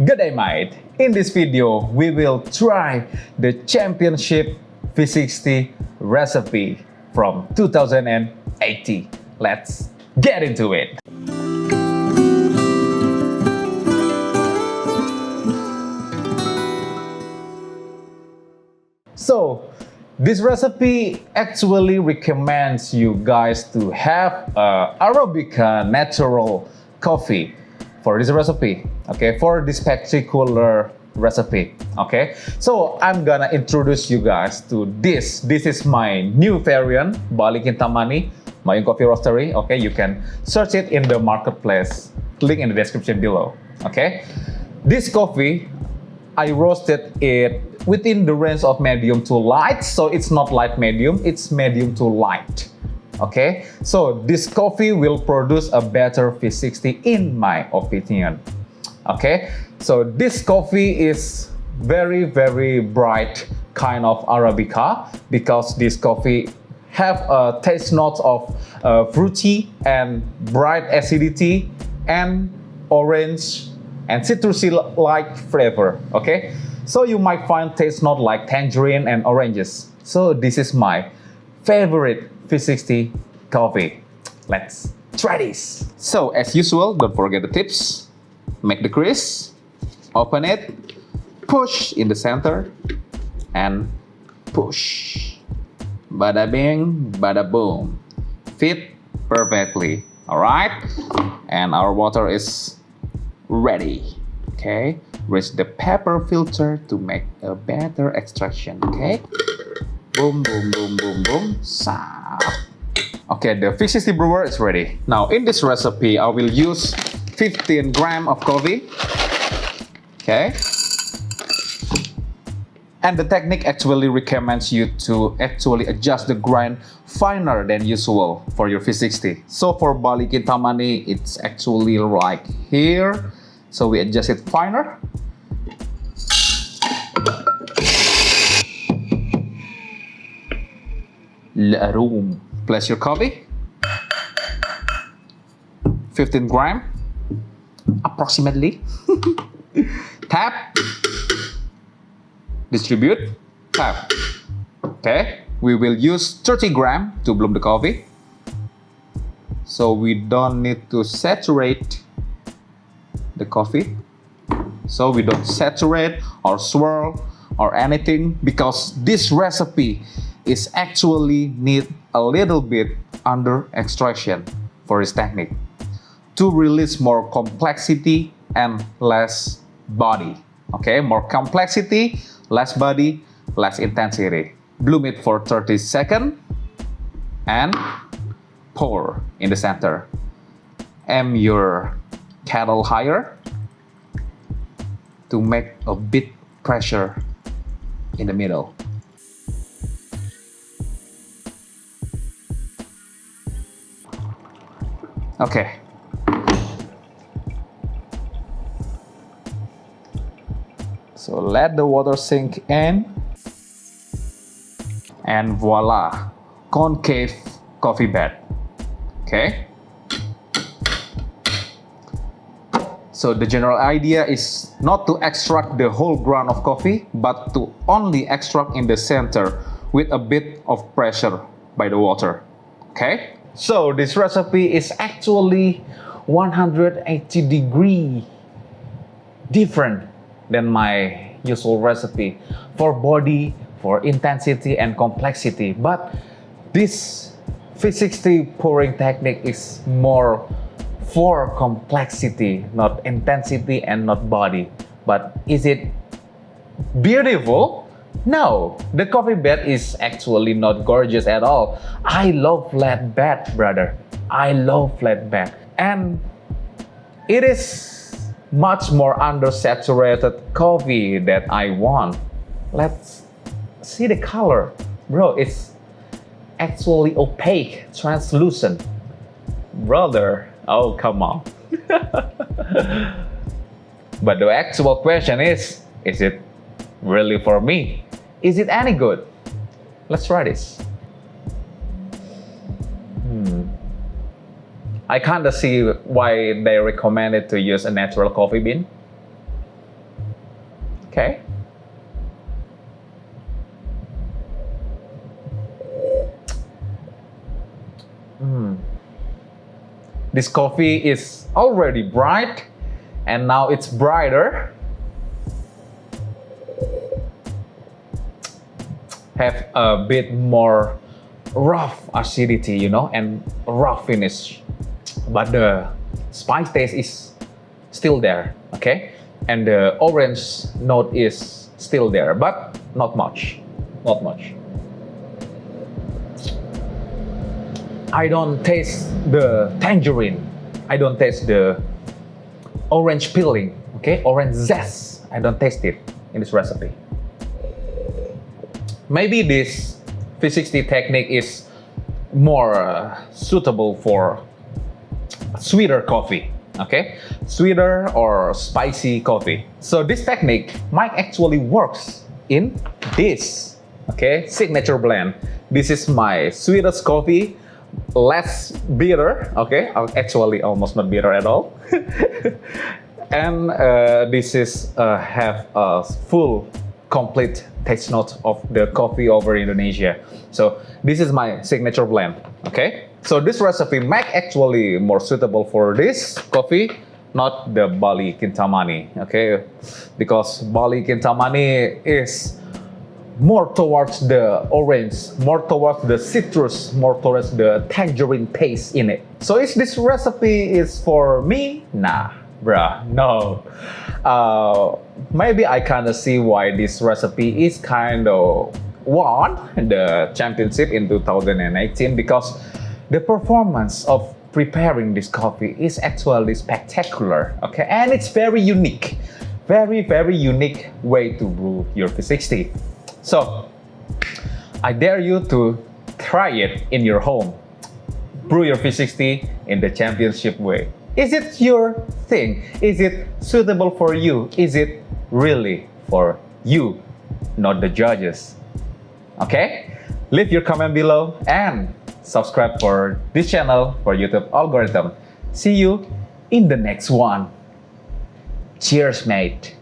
Good day, mate. In this video, we will try the championship V60 recipe from 2080. Let's get into it. So, this recipe actually recommends you guys to have Arabica natural coffee for this recipe, okay, for this particular recipe, okay. So I'm gonna introduce you guys to this. This is my new variant, Bali Kintamani, my coffee roastery, okay. You can search it in the marketplace, link in the description below, okay. This coffee, I roasted it within the range of medium to light, so it's not light medium, it's medium to light. Okay, so this coffee will produce a better V60 in my opinion. Okay, so this coffee is very bright kind of Arabica because this coffee have a taste notes of fruity and bright acidity and orange and citrusy like flavor. Okay, so you might find taste note like tangerine and oranges. So this is my favorite V60 coffee. Let's try this. So as usual, don't forget the tips. Make the crease, open it, push in the center, and push. Bada bing, bada boom. Fit perfectly. Alright? And our water is ready. Okay? Raise the pepper filter to make a better extraction. Okay? Boom, boom, boom, boom, boom. Sap. Okay, the V60 brewer is ready. Now, in this recipe, I will use 15 grams of coffee. Okay. And the technique actually recommends you to actually adjust the grind finer than usual for your V60. So for Bali Kintamani, it's actually like here. So we adjust it finer. Larum. Place your coffee. 15 grams. Approximately. Tap. Distribute. Tap. Okay. We will use 30 grams to bloom the coffee. So we don't need to saturate the coffee. So we don't saturate or swirl or anything because this recipe is actually need a little bit under extraction for this technique to release more complexity and less body. Okay, more complexity, less body, less intensity. Bloom it for 30 seconds and pour in the center. Aim your kettle higher to make a bit pressure in the middle. Okay. So let the water sink in. And voila, concave coffee bed. Okay. So the general idea is not to extract the whole ground of coffee, but to only extract in the center with a bit of pressure by the water. Okay. So this recipe is actually 180-degree different than my usual recipe for body, for intensity and complexity. But this V60 pouring technique is more for complexity, not intensity and not body. But is it beautiful? No, the coffee bed is actually not gorgeous at all. I love flat bed, brother. I love flat bed. And it is much more undersaturated coffee that I want. Let's see the color. Bro, it's actually opaque, translucent. Brother, oh come on. But the actual question is it really for me? Is it any good? Let's try this. I kinda see why they recommended to use a natural coffee bean. Okay. This coffee is already bright and now it's brighter. Have a bit more rough acidity, you know, and rough finish. But the spice taste is still there, okay? And the orange note is still there, but not much. Not much. I don't taste the tangerine. I don't taste the orange peeling, okay? Orange zest. I don't taste it in this recipe. Maybe this V60 technique is more suitable for sweeter coffee, okay? Sweeter or spicy coffee. So this technique might actually works in this, okay, signature blend. This is my sweetest coffee, less bitter, okay? Actually almost not bitter at all. And this is have a full complete taste note of the coffee over Indonesia. So this is my signature blend, okay? So this recipe might actually more suitable for this coffee, not the Bali Kintamani, okay? Because Bali Kintamani is more towards the orange, more towards the citrus, more towards the tangerine taste in it. So is this recipe is for me? Nah, bruh, no. Maybe I kind of see why this recipe is kind of won the championship in 2018 because the performance of preparing this coffee is actually spectacular, okay? And it's very unique, very unique way to brew your V60. So, I dare you to try it in your home. Brew your V60 in the championship way. Is it your thing? Is it suitable for you? Is it really for you, not the judges? Okay? Leave your comment below and subscribe for this channel for YouTube algorithm. See you in the next one. Cheers, mate.